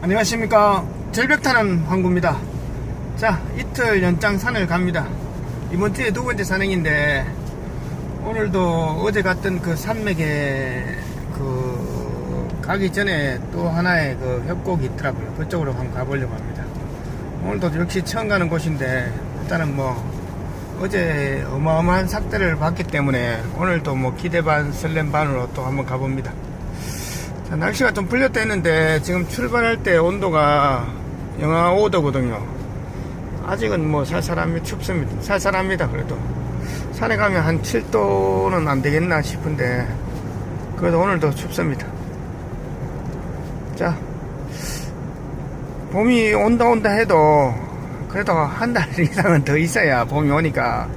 안녕하십니까. 절벽 타는 황구입니다. 자, 이틀 연장 산을 갑니다. 이번 주에 두 번째 산행인데, 오늘도 어제 갔던 그 산맥에 가기 전에 또 하나의 그 협곡이 있더라고요. 그쪽으로 한번 가보려고 합니다. 오늘도 역시 처음 가는 곳인데, 일단은 어제 어마어마한 삭대를 봤기 때문에 오늘도 기대 반 설렘 반으로 또 한번 가봅니다. 자, 날씨가 좀 풀렸다 했는데 지금 출발할 때 온도가 영하 5도거든요. 아직은 춥습니다. 쌀쌀합니다. 그래도 산에 가면 한 7도는 안 되겠나 싶은데 그래도 오늘도 춥습니다. 자, 봄이 온다 해도 그래도 한 달 이상은 더 있어야 봄이 오니까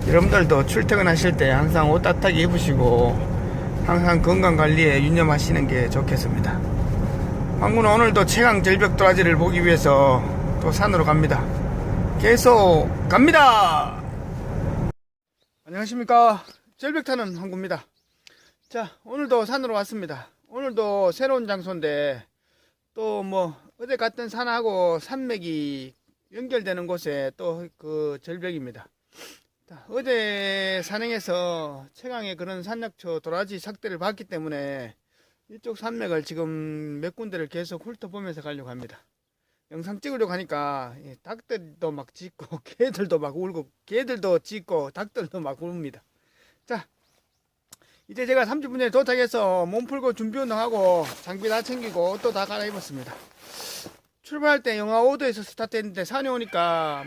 여러분들도 출퇴근하실 때 항상 옷 따뜻하게 입으시고 항상 건강관리에 유념하시는 게 좋겠습니다. 황구는 오늘도 최강 절벽 도라지를 보기 위해서 또 산으로 갑니다. 계속 갑니다. 안녕하십니까. 절벽 타는 황구입니다. 자, 오늘도 산으로 왔습니다. 오늘도 새로운 장소인데 또 어제 갔던 산하고 산맥이 연결되는 곳에 또 그 절벽입니다. 어제 산행에서 최강의 그런 산약초 도라지 삭대를 봤기 때문에 이쪽 산맥을 지금 몇 군데를 계속 훑어보면서 가려고 합니다. 영상 찍으려고 하니까 닭들도 막 짖고 개들도 막 울고 개들도 짖고 닭들도 막 웁니다. 자, 이제 제가 30분 전에 도착해서 몸 풀고 준비 운동하고 장비 다 챙기고 옷도 다 갈아입었습니다. 출발할 때 영하 5도에서 스타트했는데 산에 오니까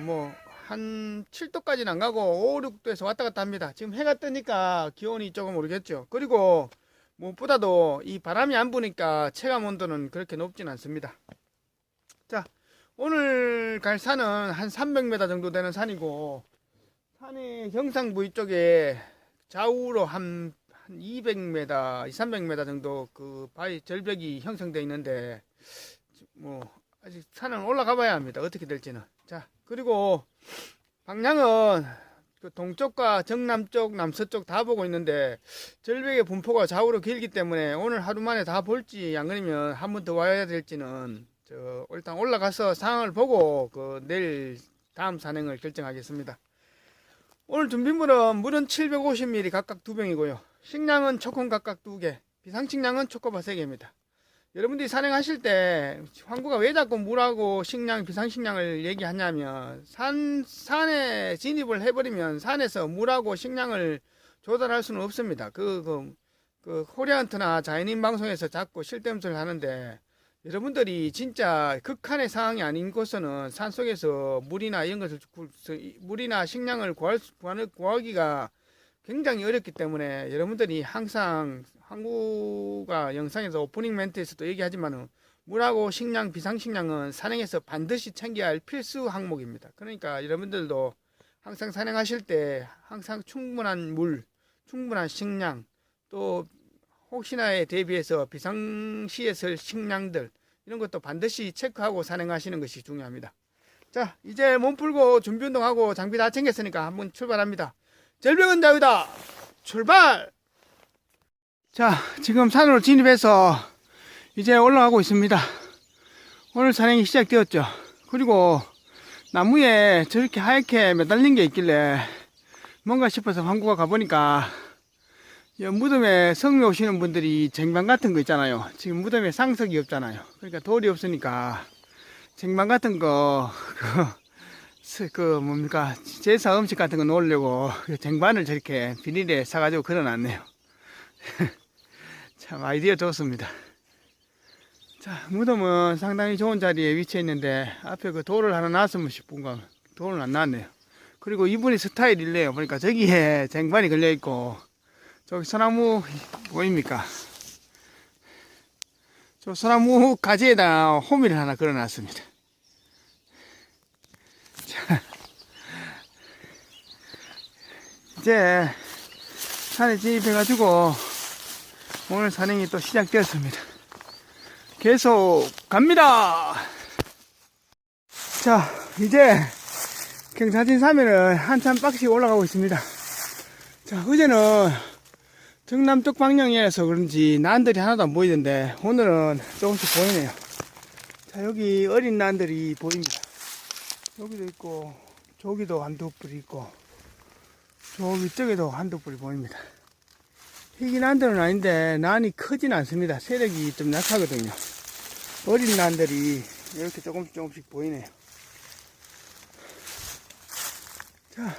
한 7도까지는 안 가고 5, 6도에서 왔다 갔다 합니다. 지금 해가 뜨니까 기온이 조금 오르겠죠. 그리고 무엇보다도 이 바람이 안 부니까 체감 온도는 그렇게 높진 않습니다. 자, 오늘 갈 산은 한 300m 정도 되는 산이고, 산의 경상부 이쪽에 좌우로 한 200m, 300m 정도 그 바위 절벽이 형성되어 있는데 아직 산은 올라가 봐야 합니다. 어떻게 될지는. 자, 그리고 방향은 그 동쪽과 정남쪽, 남서쪽 다 보고 있는데 절벽의 분포가 좌우로 길기 때문에 오늘 하루 만에 다 볼지 안 그러면 한 번 더 와야 될지는 일단 올라가서 상황을 보고 내일 다음 산행을 결정하겠습니다. 오늘 준비물은 물은 750ml 각각 2병이고요. 식량은 초콘 각각 2개, 비상식량은 초코바 3개입니다. 여러분들이 산행하실 때 황구가 왜 자꾸 물하고 식량, 비상식량을 얘기하냐면 산에 진입을 해버리면 산에서 물하고 식량을 조달할 수는 없습니다. 코리안트나 자연인 방송에서 자꾸 실대음소를 하는데 여러분들이 진짜 극한의 상황이 아닌 곳에서는 산속에서 물이나 이런 것을 물이나 식량을 구하기가 굉장히 어렵기 때문에 여러분들이 항상 황구가 영상에서 오프닝 멘트에서도 얘기하지만 물하고 식량, 비상식량은 산행에서 반드시 챙겨야 할 필수 항목입니다. 그러니까 여러분들도 항상 산행하실 때 항상 충분한 물, 충분한 식량, 또 혹시나에 대비해서 비상시에 쓸 식량들 이런 것도 반드시 체크하고 산행하시는 것이 중요합니다. 자, 이제 몸 풀고 준비 운동하고 장비 다 챙겼으니까 한번 출발합니다. 절벽은 자유다. 출발! 자, 지금 산으로 진입해서 이제 올라가고 있습니다. 오늘 산행이 시작되었죠. 그리고 나무에 저렇게 하얗게 매달린 게 있길래 뭔가 싶어서 황구가 가보니까 무덤에 성묘 오시는 분들이 쟁반 같은 거 있잖아요. 지금 무덤에 상석이 없잖아요. 그러니까 돌이 없으니까 쟁반 같은 거 제사 음식 같은 거 놓으려고 쟁반을 저렇게 비닐에 사가지고 걸어놨네요. 참 아이디어 좋습니다. 자, 무덤은 상당히 좋은 자리에 위치해 있는데 앞에 돌을 하나 놨으면 싶은가 돌은 안 놨네요. 그리고 이분이 스타일이래요. 보니까 저기에 쟁반이 걸려 있고 저기 소나무 보입니까? 저 소나무 가지에다 호미를 하나 걸어 놨습니다. 자, 이제 산에 진입해가지고 오늘 산행이 또 시작되었습니다. 계속 갑니다. 자, 이제 경사진 사면을 한참 빡시게 올라가고 있습니다. 자, 어제는 정남쪽 방향이라서 그런지 난들이 하나도 안 보이던데 오늘은 조금씩 보이네요. 자, 여기 어린 난들이 보입니다. 여기도 있고, 저기도 한두 뿌리 있고, 저기 쪽에도 한두 뿌리 보입니다. 희귀 난들은 아닌데, 난이 크진 않습니다. 세력이 좀 약하거든요. 어린 난들이 이렇게 조금씩 보이네요. 자,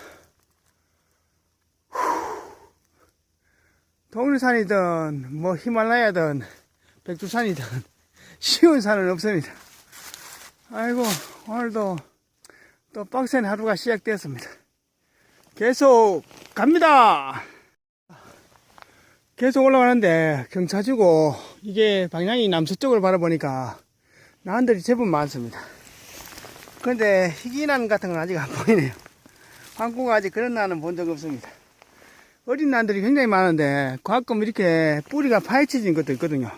동일산이든, 뭐, 히말라야든, 백두산이든, 쉬운 산은 없습니다. 아이고, 오늘도 또 빡센 하루가 시작되었습니다. 계속 갑니다. 계속 올라가는데 경차지고 이게 방향이 남서쪽으로 바라보니까 난들이 제법 많습니다. 그런데 희귀난 같은 건 아직 안 보이네요. 황구가 아직 그런 난은 본 적 없습니다. 어린 난들이 굉장히 많은데 가끔 이렇게 뿌리가 파헤쳐진 것도 있거든요.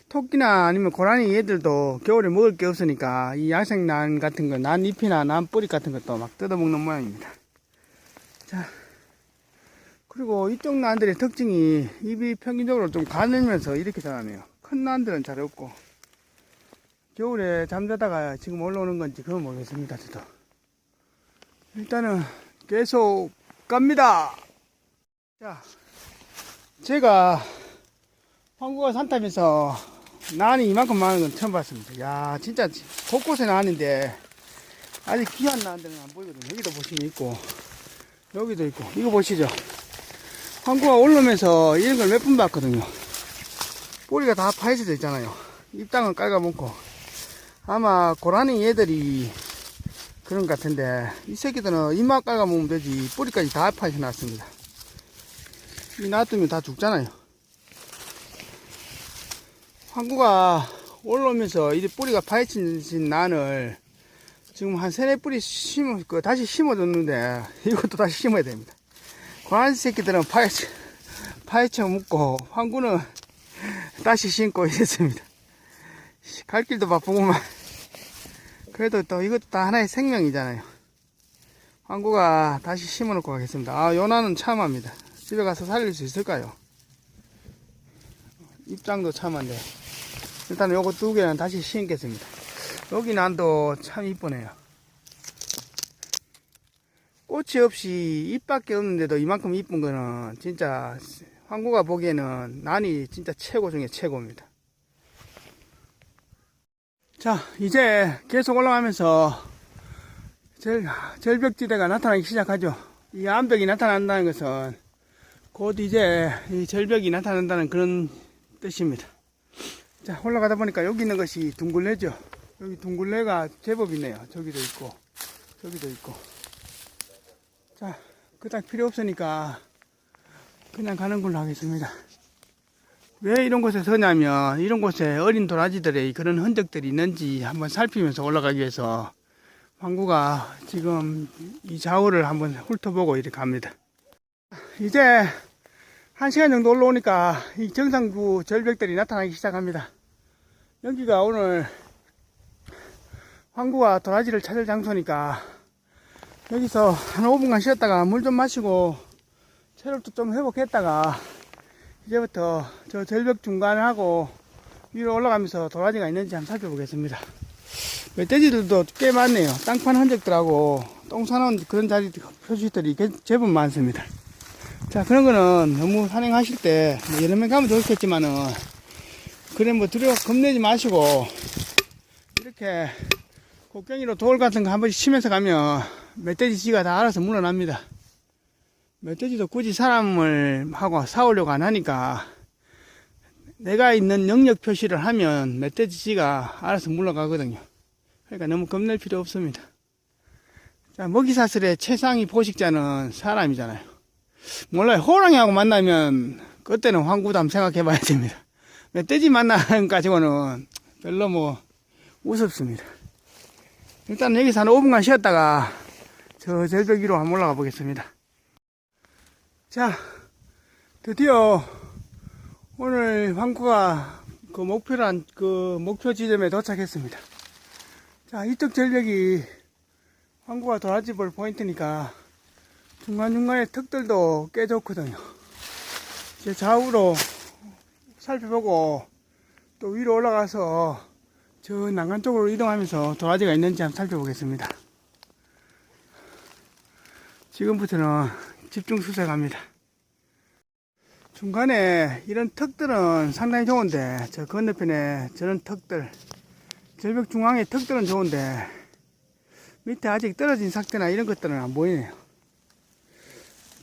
토끼나 아니면 고라니 얘들도 겨울에 먹을 게 없으니까 이 야생난 같은 거, 난 잎이나 난 뿌리 같은 것도 막 뜯어먹는 모양입니다. 자, 그리고 이쪽 난들의 특징이 잎이 평균적으로 좀 가늘면서 이렇게 자라네요. 큰 난들은 잘 없고, 겨울에 잠자다가 지금 올라오는 건지 그건 모르겠습니다. 저도 일단은 계속 갑니다. 자, 제가 황구가 산타면서 난이 이만큼 많은 건 처음 봤습니다. 야, 진짜 곳곳에 난인데 아직 귀한 난들은 안 보이거든요. 여기도 보시면 있고, 여기도 있고, 이거 보시죠. 황구가 올라오면서 이런 걸 몇 번 봤거든요. 뿌리가 다 파헤쳐져 있잖아요. 잎땅은 깔아먹고. 아마 고라니 얘들이 그런 것 같은데, 이 새끼들은 잎만 깔아먹으면 되지 뿌리까지 다 파헤쳐 놨습니다. 이 놔두면 다 죽잖아요. 황구가 올라오면서 이 뿌리가 파헤친 난을 지금 한 3-4뿌리 다시 심어줬는데, 이것도 다시 심어야 됩니다. 고라니 새끼들은 파헤쳐 먹고, 황구는 다시 심고 이랬습니다. 갈 길도 바쁘구만. 그래도 또 이것도 다 하나의 생명이잖아요. 황구가 다시 심어 놓고 가겠습니다. 아, 요나는 참합니다. 집에 가서 살릴 수 있을까요? 입장도 참한데. 일단 요거 2개는 다시 심겠습니다. 여기 난도 참 이쁘네요. 꽃이 없이 잎밖에 없는데도 이만큼 이쁜 거는 진짜 황구가 보기에는 난이 진짜 최고 중에 최고입니다. 자, 이제 계속 올라가면서 절벽지대가 나타나기 시작하죠. 이 암벽이 나타난다는 것은 곧 이제 이 절벽이 나타난다는 그런 뜻입니다. 자, 올라가다 보니까 여기 있는 것이 둥굴레죠. 여기 둥굴레가 제법 있네요. 저기도 있고, 저기도 있고. 자, 그닥 필요 없으니까 그냥 가는 걸로 하겠습니다. 왜 이런 곳에 서냐면, 이런 곳에 어린 도라지들의 그런 흔적들이 있는지 한번 살피면서 올라가기 위해서 황구가 지금 이 좌우를 한번 훑어보고 이렇게 갑니다. 이제 1시간 정도 올라오니까 이 정상부 절벽들이 나타나기 시작합니다. 여기가 오늘 황구가 도라지를 찾을 장소니까 여기서 한 5분간 쉬었다가 물 좀 마시고 체력도 좀 회복했다가 이제부터 저 절벽 중간하고 위로 올라가면서 도라지가 있는지 한번 살펴보겠습니다. 멧돼지들도 꽤 많네요. 땅판 흔적들하고 똥 싸놓은 그런 자리 표시들이 제법 많습니다. 자, 그런 거는 너무 산행하실 때 뭐 여러 명 가면 좋겠지만은 그래 뭐 겁내지 마시고 이렇게 곡괭이로 돌 같은 거 한 번씩 치면서 가면 멧돼지 지가 다 알아서 물러납니다. 멧돼지도 굳이 사람을 하고 싸우려고 안 하니까 내가 있는 영역 표시를 하면 멧돼지 지가 알아서 물러가거든요. 그러니까 너무 겁낼 필요 없습니다. 자, 먹이사슬의 최상위 포식자는 사람이잖아요. 몰라요. 호랑이하고 만나면 그때는 황구도 한번 생각해 봐야 됩니다. 멧돼지 만나는 가지고는 별로 뭐 우습습니다. 일단 여기서 한 5분간 쉬었다가 저 절벽 위로 한번 올라가 보겠습니다. 자, 드디어 오늘 황구가 그 목표란 그 목표 지점에 도착했습니다. 자, 이쪽 절벽이 황구가 도라지 볼 포인트니까 중간중간에 턱들도 꽤 좋거든요. 이제 좌우로 살펴보고 또 위로 올라가서 저 난간 쪽으로 이동하면서 도라지가 있는지 한번 살펴보겠습니다. 지금부터는 집중 수색합니다. 중간에 이런 턱들은 상당히 좋은데, 저 건너편에 저런 턱들, 절벽 중앙의 턱들은 좋은데 밑에 아직 떨어진 삭대나 이런 것들은 안 보이네요.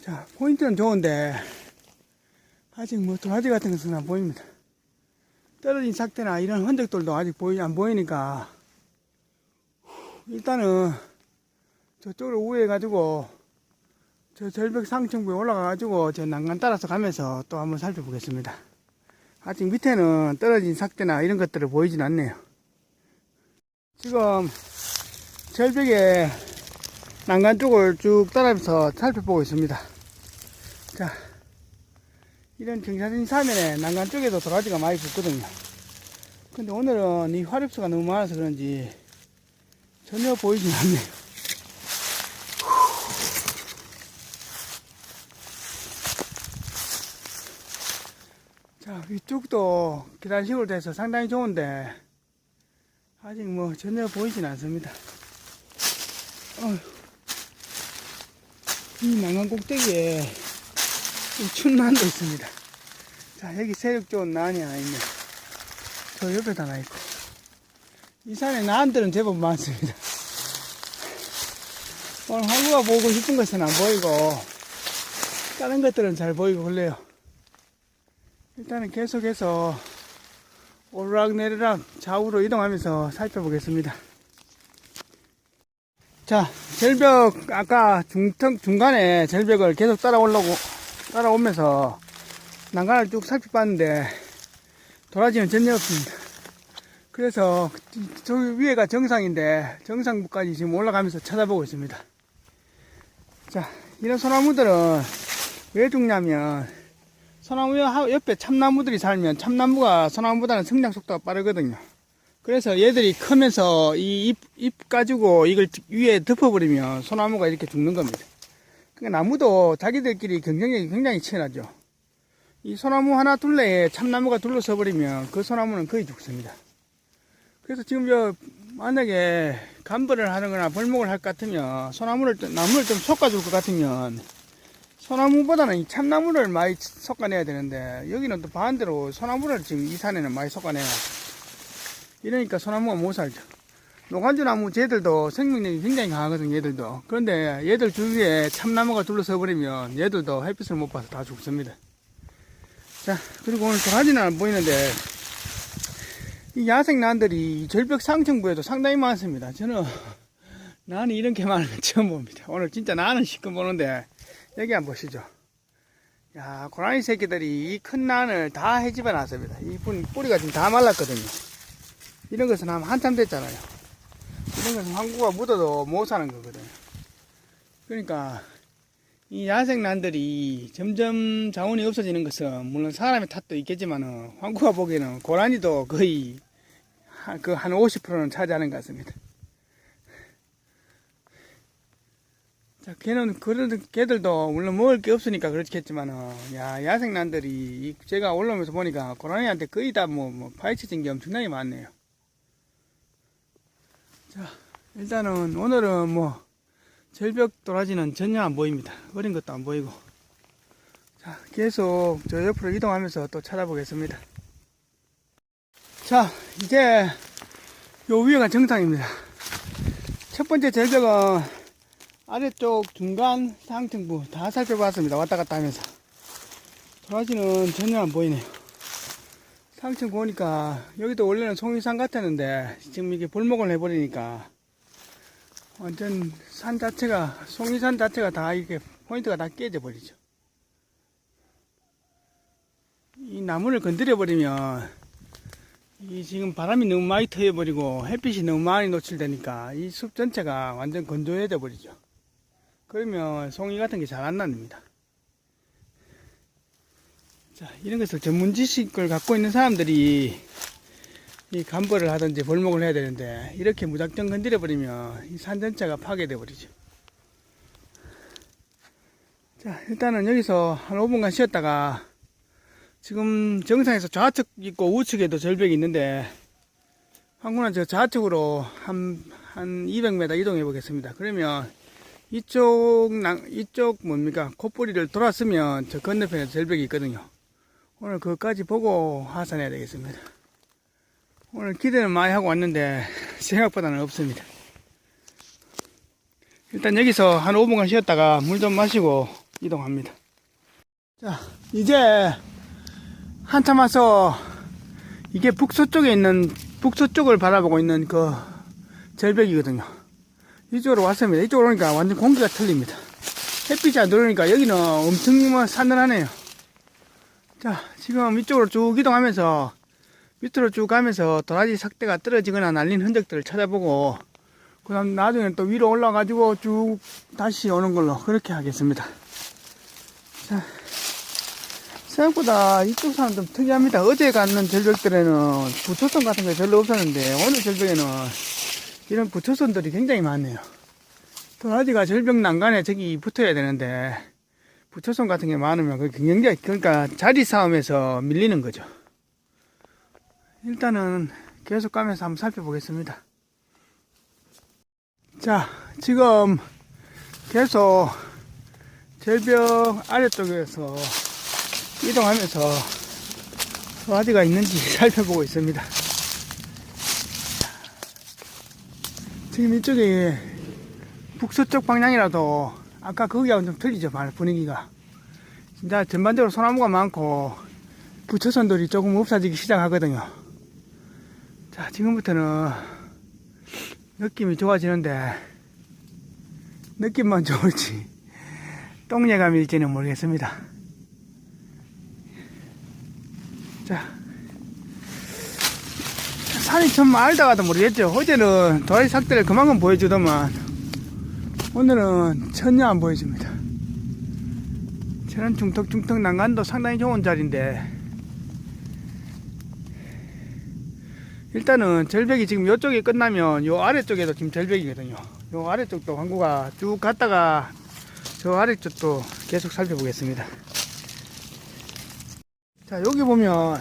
자, 포인트는 좋은데 아직 뭐 도라지 같은 것은 안 보입니다. 떨어진 삭대나 이런 흔적들도 아직 안 보이니까 일단은 저쪽으로 우회해 가지고 저 절벽 상층부에 올라가 가지고 저 난간 따라서 가면서 또 한번 살펴보겠습니다. 아직 밑에는 떨어진 삭대나 이런 것들을 보이진 않네요. 지금 절벽에 난간 쪽을 쭉 따라서 살펴보고 있습니다. 자, 이런 경사진 사면에 난간 쪽에도 도라지가 많이 붙거든요. 근데 오늘은 이 화렵수가 너무 많아서 그런지 전혀 보이진 않네요. 자, 위쪽도 계단식으로 돼서 상당히 좋은데 아직 뭐 전혀 보이진 않습니다. 이 난간 꼭대기에 춘난도 있습니다. 자, 여기 세력 좋은 난이 하나 있네. 저 옆에도 하나 있고. 이 산에 난들은 제법 많습니다. 오늘 황구가 보고 싶은 것은 안 보이고 다른 것들은 잘 보이고 그래요. 일단은 계속해서 오르락내리락 좌우로 이동하면서 살펴보겠습니다. 자, 절벽 아까 중간에 절벽을 계속 따라오면서 난간을 쭉 살펴봤는데 도라지는 전혀 없습니다. 그래서 저기 위에가 정상인데 정상부까지 지금 올라가면서 찾아보고 있습니다. 자, 이런 소나무들은 왜 죽냐면 소나무 옆에 참나무들이 살면 참나무가 소나무보다는 성장 속도가 빠르거든요. 그래서 얘들이 크면서 이 잎 가지고 이걸 위에 덮어버리면 소나무가 이렇게 죽는 겁니다. 그러니까 나무도 자기들끼리 경쟁력이 굉장히 치열하죠. 이 소나무 하나 둘레에 참나무가 둘러서 버리면 그 소나무는 거의 죽습니다. 그래서 지금 만약에 감벌을 하거나 벌목을 할 것 같으면 나무를 좀 솎아줄 것 같으면 소나무보다는 이 참나무를 많이 솎아내야 되는데 여기는 또 반대로 소나무를 지금 이 산에는 많이 솎아내요. 이러니까 소나무가 못 살죠. 노간주 나무 쟤들도 생명력이 굉장히 강하거든요, 얘들도. 그런데 얘들 주위에 참나무가 둘러서 버리면 얘들도 햇빛을 못 봐서 다 죽습니다. 자, 그리고 오늘 도라지는 안 보이는데 이 야생난들이 절벽 상층부에도 상당히 많습니다. 저는 난이 이렇게 많은 건 처음 봅니다. 오늘 진짜 난은 실컷 보는데 여기 한번 보시죠. 야, 고라니 새끼들이 이 큰 난을 다 헤집어 놨습니다. 이 뿌리가 지금 다 말랐거든요. 이런 것은 한참 됐잖아요. 이런 것은 황구가 묻어도 못 사는 거거든요. 그러니까 이 야생난들이 점점 자원이 없어지는 것은 물론 사람의 탓도 있겠지만 황구가 보기에는 고라니도 거의 한 50%는 차지하는 것 같습니다. 자, 걔들도 물론 먹을 게 없으니까 그렇겠지만 야생난들이 제가 올라오면서 보니까 고라니한테 거의 다 파헤쳐진 게 엄청나게 많네요. 자, 일단은 오늘은 절벽 도라지는 전혀 안 보입니다. 어린 것도 안 보이고. 자, 계속 저 옆으로 이동하면서 또 찾아보겠습니다. 자, 이제 요 위에가 정상입니다. 첫 번째 절벽은 아래쪽 중간 상층부 다 살펴봤습니다. 왔다 갔다 하면서. 도라지는 전혀 안 보이네요. 상층 보니까 여기도 원래는 송이산 같았는데 지금 이게 볼목을 해버리니까 완전 산 자체가, 송이산 자체가 다 이렇게 포인트가 다 깨져 버리죠. 이 나무를 건드려 버리면 이 지금 바람이 너무 많이 터여버리고 햇빛이 너무 많이 노출되니까 이 숲 전체가 완전 건조해져 버리죠. 그러면 송이 같은 게 잘 안 납니다. 자, 이런 것을 전문 지식을 갖고 있는 사람들이 이 감벌을 하든지 벌목을 해야 되는데 이렇게 무작정 건드려 버리면 이 산 전체가 파괴돼 버리죠. 자, 일단은 여기서 한 5분간 쉬었다가 지금 정상에서 좌측 있고 우측에도 절벽이 있는데 황구는 저 좌측으로 한 200m 이동해 보겠습니다. 그러면 이쪽 뭡니까? 콧뿌리를 돌았으면 저 건너편에 절벽이 있거든요. 오늘 그것까지 보고 하산해야 되겠습니다. 오늘 기대는 많이 하고 왔는데 생각보다는 없습니다. 일단 여기서 한 5분간 쉬었다가 물 좀 마시고 이동합니다. 자, 이제 한참 와서 이게 북서쪽을 바라보고 있는 그 절벽이거든요. 이쪽으로 왔습니다. 이쪽으로 오니까 완전 공기가 틀립니다. 햇빛이 안 들어오니까 여기는 엄청 싸늘하네요. 자, 지금 이쪽으로 쭉 이동하면서 밑으로 쭉 가면서 도라지 삭대가 떨어지거나 날린 흔적들을 찾아보고 그 다음 나중에 또 위로 올라가지고 쭉 다시 오는 걸로 그렇게 하겠습니다. 자, 생각보다 이쪽 산은 좀 특이합니다. 어제 갔는 절벽들에는 부초선 같은 게 별로 없었는데 오늘 절벽에는 이런 부초선들이 굉장히 많네요. 도라지가 절벽 난간에 저기 붙어야 되는데 부초선 같은 게 많으면 그러니까 자리 싸움에서 밀리는 거죠. 일단은 계속 가면서 한번 살펴보겠습니다. 자, 지금 계속 절벽 아래쪽에서 이동하면서 도라지가 있는지 살펴보고 있습니다. 지금 이쪽에 북서쪽 방향이라도 아까 거기하고는 좀 틀리죠, 분위기가. 진짜 전반적으로 소나무가 많고 부초선들이 조금 없어지기 시작하거든요. 자, 지금부터는 느낌이 좋아지는데 느낌만 좋을지 똥예감일지는 모르겠습니다. 자, 산이 좀 알다가도 모르겠죠. 어제는 도라지 삭대를 그만큼 보여주더만 오늘은 전혀 안 보여줍니다. 저는 중턱중턱 난간도 상당히 좋은 자리인데 일단은 절벽이 지금 이쪽이 끝나면 요 아래쪽에도 지금 절벽이거든요. 요 아래쪽도 황구가 쭉 갔다가 저 아래쪽도 계속 살펴보겠습니다. 자, 여기 보면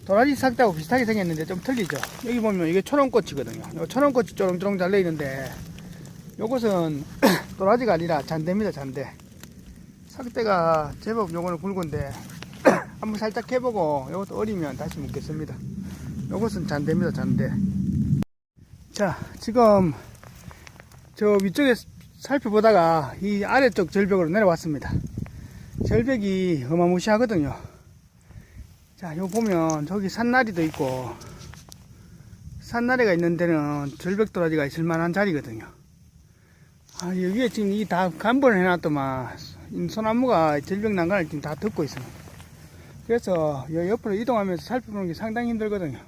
도라지 삭대하고 비슷하게 생겼는데 좀 틀리죠. 여기 보면 이게 초롱꽃이거든요. 요 초롱꽃이 쪼롱쪼롱 달려있는데 요것은 도라지가 아니라 잔대입니다. 잔대. 삭대가 제법 요거는 굵은데 한번 살짝 해보고 요것도 어리면 다시 묶겠습니다. 요것은 잔대입니다. 잔대. 자, 지금 저 위쪽에 살펴보다가 이 아래쪽 절벽으로 내려왔습니다. 절벽이 어마무시하거든요. 자, 요 보면 저기 산나리도 있고 산나리가 있는 데는 절벽 도라지가 있을 만한 자리거든요. 아, 여기에 지금 이 다 간번을 해놨더만 소나무가 절벽 난간을 지금 다 덮고 있습니다. 그래서 요 옆으로 이동하면서 살펴보는 게 상당히 힘들거든요.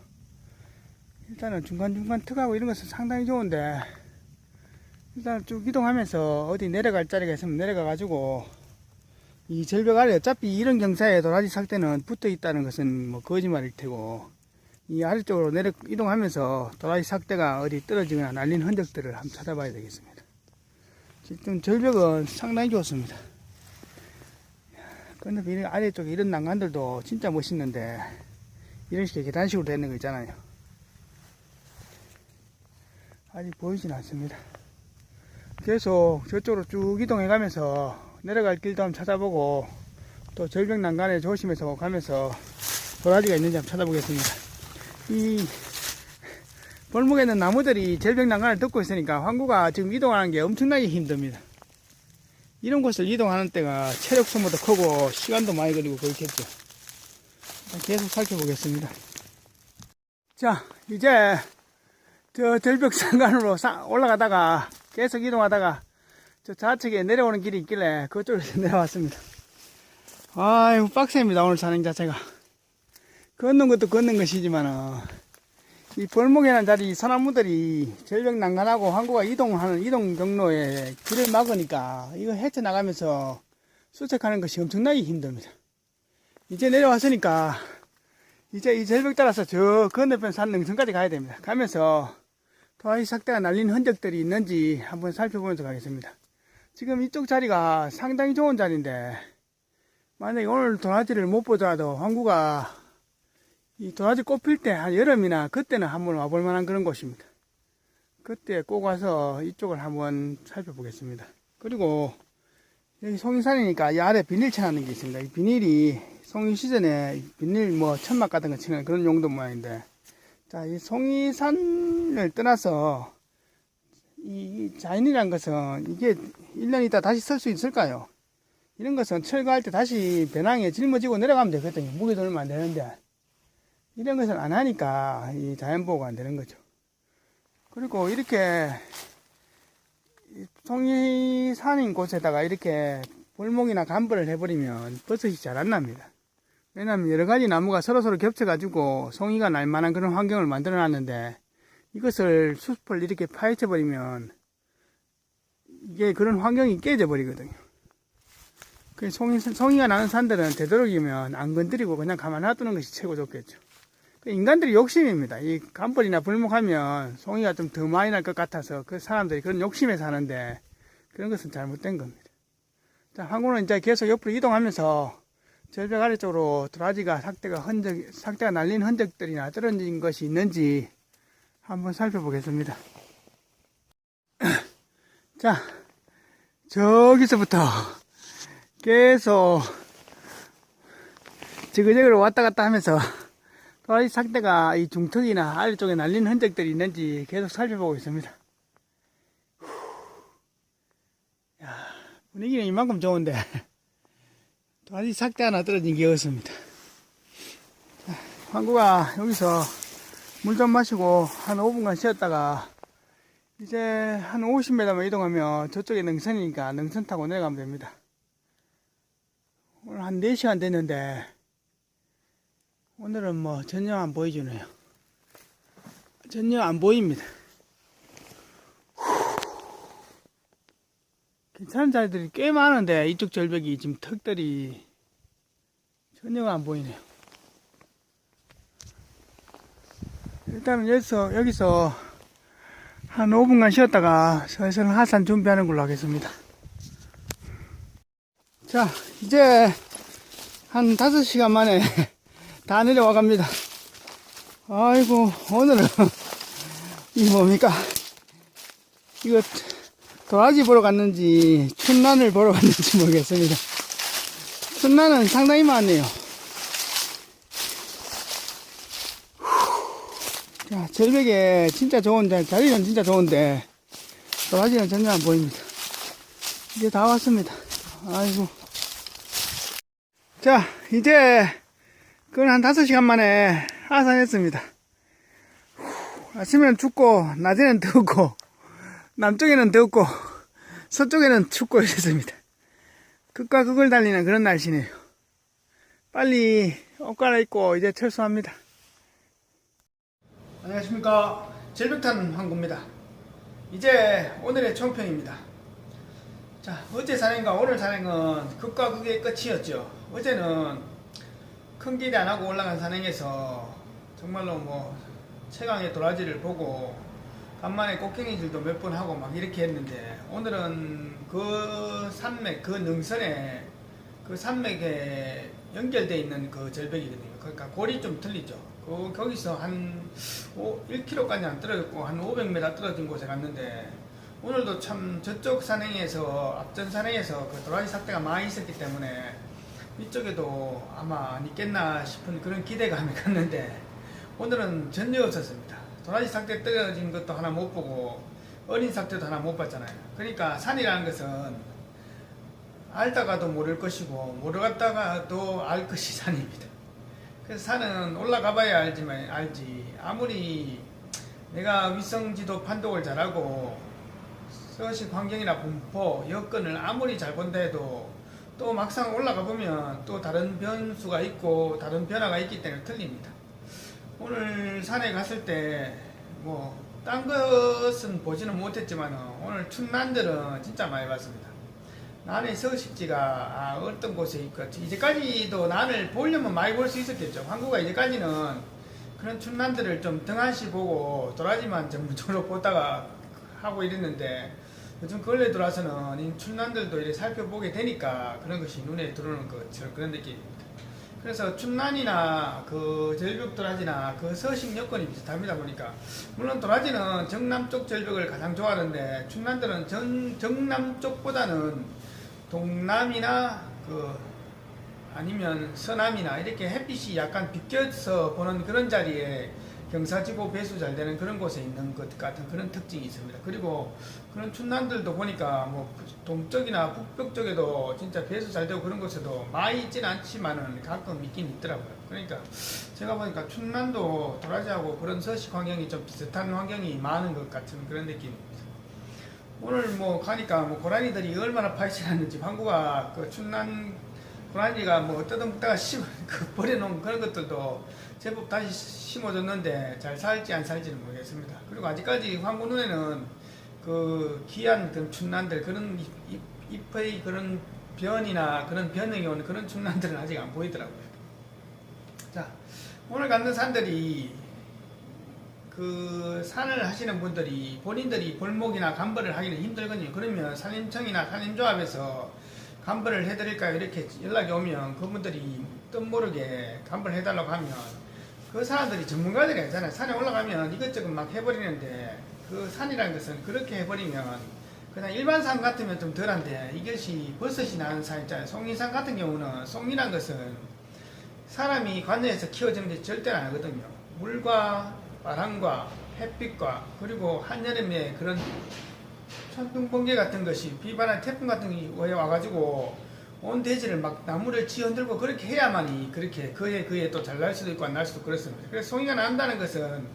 일단은 중간중간 턱하고 이런 것은 상당히 좋은데 일단 쭉 이동하면서 어디 내려갈 자리가 있으면 내려가가지고 이 절벽 아래 어차피 이런 경사에 도라지 삭대는 붙어 있다는 것은 뭐 거짓말일 테고 이 아래쪽으로 이동하면서 도라지 삭대가 어디 떨어지거나 날린 흔적들을 한번 찾아봐야 되겠습니다. 지금 절벽은 상당히 좋습니다. 근데 이런 아래쪽에 이런 난간들도 진짜 멋있는데 이런 식의 계단식으로 되는 거 있잖아요. 아직 보이진 않습니다. 계속 저쪽으로 쭉 이동해 가면서 내려갈 길도 한번 찾아보고 또 절벽 난간에 조심해서 가면서 도라지가 있는지 한번 찾아보겠습니다. 이 골목에 있는 나무들이 절벽 난간을 덮고 있으니까 황구가 지금 이동하는 게 엄청나게 힘듭니다. 이런 곳을 이동하는 때가 체력 소모도 크고 시간도 많이 걸리고 그렇겠죠. 계속 살펴보겠습니다. 자, 이제 저 절벽 상간으로 올라가다가 계속 이동하다가 저 좌측에 내려오는 길이 있길래 그쪽으로 내려왔습니다. 아유, 빡셉니다. 오늘 산행 자체가. 걷는 것도 걷는 것이지만 이 벌목이라는 자리 소나무들이 절벽 난간하고 황구가 이동하는 이동 경로에 길을 막으니까 이거 헤쳐나가면서 수색하는 것이 엄청나게 힘듭니다. 이제 내려왔으니까 이제 이 절벽 따라서 저 건너편 산 능선까지 가야 됩니다. 가면서 도라지 삭대가 날린 흔적들이 있는지 한번 살펴보면서 가겠습니다. 지금 이쪽 자리가 상당히 좋은 자리인데 만약에 오늘 도라지를 못 보더라도 황구가 이 도라지 꽃 필 때 한 여름이나 그때는 한번 와볼 만한 그런 곳입니다. 그때 꼭 와서 이쪽을 한번 살펴보겠습니다. 그리고 여기 송이산이니까 이 아래 비닐 쳐놨는 게 있습니다. 이 비닐이 송이 시즌에 비닐 뭐 천막 같은 거 치는 그런 용도 모양인데, 자, 이 송이산을 떠나서 이 자연이란 것은 이게 1년 있다 다시 쓸 수 있을까요? 이런 것은 철거할 때 다시 배낭에 짊어지고 내려가면 되거든요. 무게도 얼마 안 되는데. 이런 것을 안 하니까 이 자연보호가 안 되는 거죠. 그리고 이렇게 송이산인 곳에다가 이렇게 볼목이나 간벌을 해버리면 버섯이 잘 안 납니다. 왜냐하면 여러 가지 나무가 서로서로 겹쳐가지고 송이가 날 만한 그런 환경을 만들어 놨는데, 이것을 숲을 이렇게 파헤쳐 버리면 이게 그런 환경이 깨져 버리거든요. 그 송이가 나는 산들은 되도록이면 안 건드리고 그냥 가만 놔두는 것이 최고 좋겠죠. 인간들이 욕심입니다. 이 간벌이나 불목하면 송이가 좀 더 많이 날 것 같아서 그 사람들이 그런 욕심에 사는데, 그런 것은 잘못된 겁니다. 자, 항구는 이제 계속 옆으로 이동하면서 절벽 아래쪽으로 도라지가 삭대가 날린 흔적들이나 떨어진 것이 있는지 한번 살펴보겠습니다. 자, 저기서부터 계속 지그재그로 왔다 갔다 하면서 도라지 삭대가 이 중턱이나 아래쪽에 날린 흔적들이 있는지 계속 살펴보고 있습니다. 야, 분위기는 이만큼 좋은데 도라지 삭대 하나 떨어진 게 없습니다. 자, 황구가 여기서 물 좀 마시고 한 5분간 쉬었다가 이제 한 50m만 이동하면 저쪽에 능선이니까 능선 타고 내려가면 됩니다. 오늘 한 4시간 됐는데 오늘은 뭐 전혀 안 보여주네요. 전혀 안 보입니다. 괜찮은 자리들이 꽤 많은데 이쪽 절벽이 지금 턱들이 전혀 안 보이네요. 일단은 여기서 한 5분간 쉬었다가 슬슬 하산 준비하는 걸로 하겠습니다. 자, 이제 한 5시간 만에 다 내려와 갑니다. 아이고, 오늘은 이게 뭡니까? 이거 도라지 보러 갔는지 춘란을 보러 갔는지 모르겠습니다. 춘란은 상당히 많네요. 자, 절벽에 진짜 좋은데, 자리는 진짜 좋은데 도라지는 전혀 안 보입니다. 이제 다 왔습니다. 아이고. 자, 이제 그건 한 5시간 만에 하산했습니다. 아침에는 춥고 낮에는 덥고 남쪽에는 덥고 서쪽에는 춥고 이랬습니다. 극과 극을 달리는 그런 날씨네요. 빨리 옷 갈아입고 이제 철수합니다. 안녕하십니까, 절벽탄 황구입니다. 이제 오늘의 총평입니다. 자, 어제 산행과 오늘 산행은 극과 극의 끝이었죠. 어제는 큰 기대 안하고 올라간 산행에서 정말로 뭐 최강의 도라지를 보고 간만에 꽃갱이질도 몇 번 하고 막 이렇게 했는데, 오늘은 그 산맥, 그 능선에 그 산맥에 연결되어 있는 그 절벽이거든요. 그러니까 골이 좀 틀리죠. 거기서 한 1km까지 안 떨어졌고 한 500m 떨어진 곳에 갔는데, 오늘도 참 저쪽 산행에서 앞전 산행에서 그 도라지 삭대가 많이 있었기 때문에 이쪽에도 아마 있겠나 싶은 그런 기대감이 갔는데, 오늘은 전혀 없었습니다. 도라지 삭대 떨어진 것도 하나 못 보고 어린 삭대도 하나 못 봤잖아요. 그러니까 산이라는 것은 알다가도 모를 것이고 모르다가도 알 것이 산입니다. 그래서 산은 올라가 봐야 알지, 아무리 내가 위성지도 판독을 잘하고 서식 환경이나 분포, 여건을 아무리 잘 본다 해도 또 막상 올라가 보면 또 다른 변수가 있고 다른 변화가 있기 때문에 틀립니다. 오늘 산에 갔을 때 뭐 딴 것은 보지는 못했지만 오늘 춘란들은 진짜 많이 봤습니다. 난의 서식지가 어떤 곳에 있고, 이제까지도 난을 보려면 많이 볼 수 있었겠죠. 한국가 이제까지는 그런 춘란들을 좀 등한시 보고 도라지만 전문적으로 보다가 하고 이랬는데, 요즘 근래 들어와서는 이 춘란들도 이렇게 살펴보게 되니까 그런 것이 눈에 들어오는 그런 느낌입니다. 그래서 춘난이나 그 절벽 도라지나 그 서식 여건이 비슷합니다 보니까. 물론 도라지는 정남쪽 절벽을 가장 좋아하는데 춘난들은 정남쪽보다는 동남이나 그 아니면 서남이나 이렇게 햇빛이 약간 비껴서 보는 그런 자리에 경사지고 배수 잘 되는 그런 곳에 있는 것 같은 그런 특징이 있습니다. 그리고 그런 춘난들도 보니까 뭐 동쪽이나 북벽 쪽에도 진짜 배수 잘 되고 그런 곳에도 많이 있지는 않지만은 가끔 있긴 있더라고요. 그러니까 제가 보니까 춘난도 도라지하고 그런 서식 환경이 좀 비슷한 환경이 많은 것 같은 그런 느낌입니다. 오늘 뭐 가니까 뭐 고라니들이 얼마나 파헤치는지 방구가 그 춘난 고라니가 뭐 뜯어먹다가 버려놓은 그런 것들도 제법 다시 심어줬는데 잘 살지 안 살지는 모르겠습니다. 그리고 아직까지 황구 눈에는 그 귀한 그런 춘난들 그런 잎의 그런 변이나 그런 변형이 오는 그런 춘난들은 아직 안 보이더라고요. 자, 오늘 갖는 산들이 그 산을 하시는 분들이 본인들이 벌목이나 감벌을 하기는 힘들거든요. 그러면 산림청이나 산림조합에서 감벌을 해드릴까요? 이렇게 연락이 오면 그분들이 뜻모르게 감벌을 해달라고 하면 그 사람들이 전문가들이 아니잖아요. 산에 올라가면 이것저것 막 해버리는데 그 산이라는 것은 그렇게 해버리면 그냥 일반 산 같으면 좀 덜한데 이것이 버섯이 나는 산 있잖아요. 송이산 같은 경우는 송이란 것은 사람이 관여해서 키워주는 게 절대 안 하거든요. 물과 바람과 햇빛과 그리고 한여름에 그런 천둥 번개 같은 것이 비바람 태풍 같은 게 와가지고 온 대지를 막 나무를 치흔들고 그렇게 해야만이 그렇게 그에 또 잘 날 수도 있고 안 날 수도 그렇습니다. 그래서 송이가 난다는 것은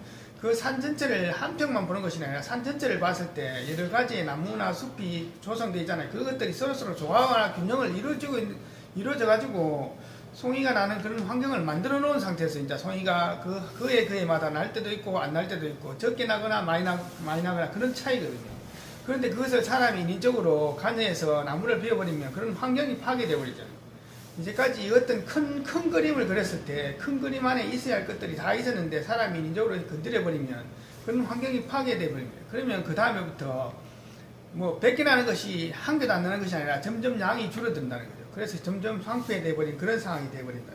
그 산 전체를 한평만 보는 것이 아니라 산 전체를 봤을 때 여러 가지의 나무나 숲이 조성되어 있잖아요. 그것들이 서로서로 조화나 균형을 이루어져 가지고 송이가 나는 그런 환경을 만들어 놓은 상태에서 이제 송이가 그에마다 날 때도 있고 안 날 때도 있고 적게 나거나 많이 나거나 그런 차이거든요. 그런데 그것을 사람이 인위적으로 관여해서 나무를 베어버리면 그런 환경이 파괴되어 버리죠. 이제까지 어떤 큰 그림을 그렸을 때 큰 그림 안에 있어야 할 것들이 다 있었는데 사람이 인위적으로 건드려버리면 그런 환경이 파괴되어 버립니다. 그러면 그 다음에부터 뭐 100개 나는 것이 한 개도 안 나는 것이 아니라 점점 양이 줄어든다는 거죠. 그래서 점점 황폐되어 버린 그런 상황이 되어 버린다.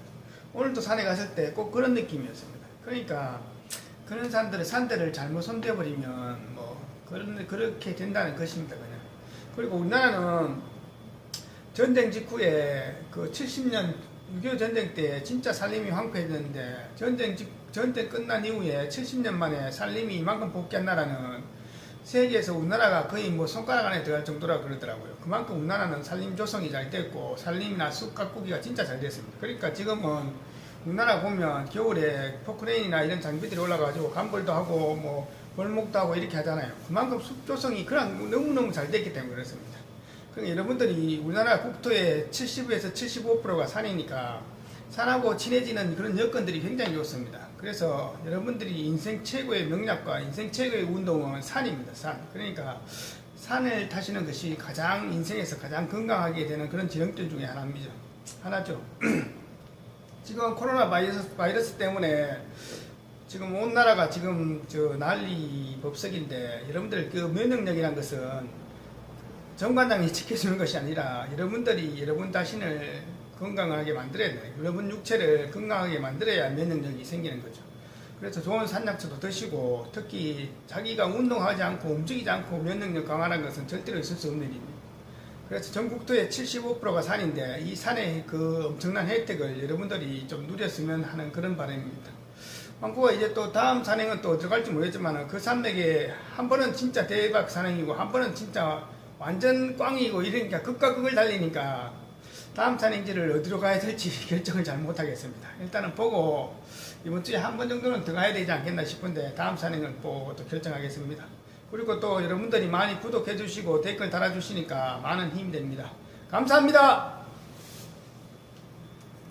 오늘도 산에 갔을 때 꼭 그런 느낌이었습니다. 그러니까 그런 산들을 잘못 손대어 버리면 뭐 그렇게 된다는 것입니다. 그냥. 그리고 우리나라는 전쟁 직후에 그 70년 6.25 전쟁 때 진짜 산림이 황폐했는데 전쟁 끝난 이후에 70년 만에 산림이 이만큼 복귀한 나라는 세계에서 우리나라가 거의 뭐 손가락 안에 들어갈 정도라고 그러더라고요. 그만큼 우리나라는 산림 조성이 잘 됐고 산림이나 숲 가꾸기가 진짜 잘 됐습니다. 그러니까 지금은 우리나라 보면 겨울에 포크레인이나 이런 장비들이 올라가지고 감벌도 하고 뭐 벌목도 하고 이렇게 하잖아요. 그만큼 숲 조성이 그냥 너무너무 잘 됐기 때문에 그렇습니다. 그러니까 여러분들이 우리나라 국토의 70에서 75%가 산이니까 산하고 친해지는 그런 여건들이 굉장히 좋습니다. 그래서 여러분들이 인생 최고의 명약과 인생 최고의 운동은 산입니다. 산. 그러니까 산을 타시는 것이 가장 인생에서 가장 건강하게 되는 그런 지름길 중에 하나죠. 지금 코로나 바이러스 때문에 지금 온 나라가 지금 난리 법석인데 여러분들 그 면역력이란 것은 정관장이 지켜주는 것이 아니라 여러분들이 여러분 자신을 건강하게 만들어야 돼요. 여러분 육체를 건강하게 만들어야 면역력이 생기는 거죠. 그래서 좋은 산약초도 드시고 특히 자기가 운동하지 않고 움직이지 않고 면역력 강화하는 것은 절대로 있을 수 없는 일입니다. 그래서 전국도의 75%가 산인데 이 산의 그 엄청난 혜택을 여러분들이 좀 누렸으면 하는 그런 바람입니다. 왕구가 이제 또 다음 산행은 또 어디로 갈지 모르겠지만 그 산맥에 한 번은 진짜 대박 산행이고 한 번은 진짜 완전 꽝이고 이러니까 극과 극을 달리니까 다음 산행지를 어디로 가야 될지 결정을 잘 못하겠습니다. 일단은 보고 이번 주에 한 번 정도는 더 가야 되지 않겠나 싶은데 다음 산행은 보고 또 결정하겠습니다. 그리고 또 여러분들이 많이 구독해 주시고 댓글 달아주시니까 많은 힘이 됩니다. 감사합니다.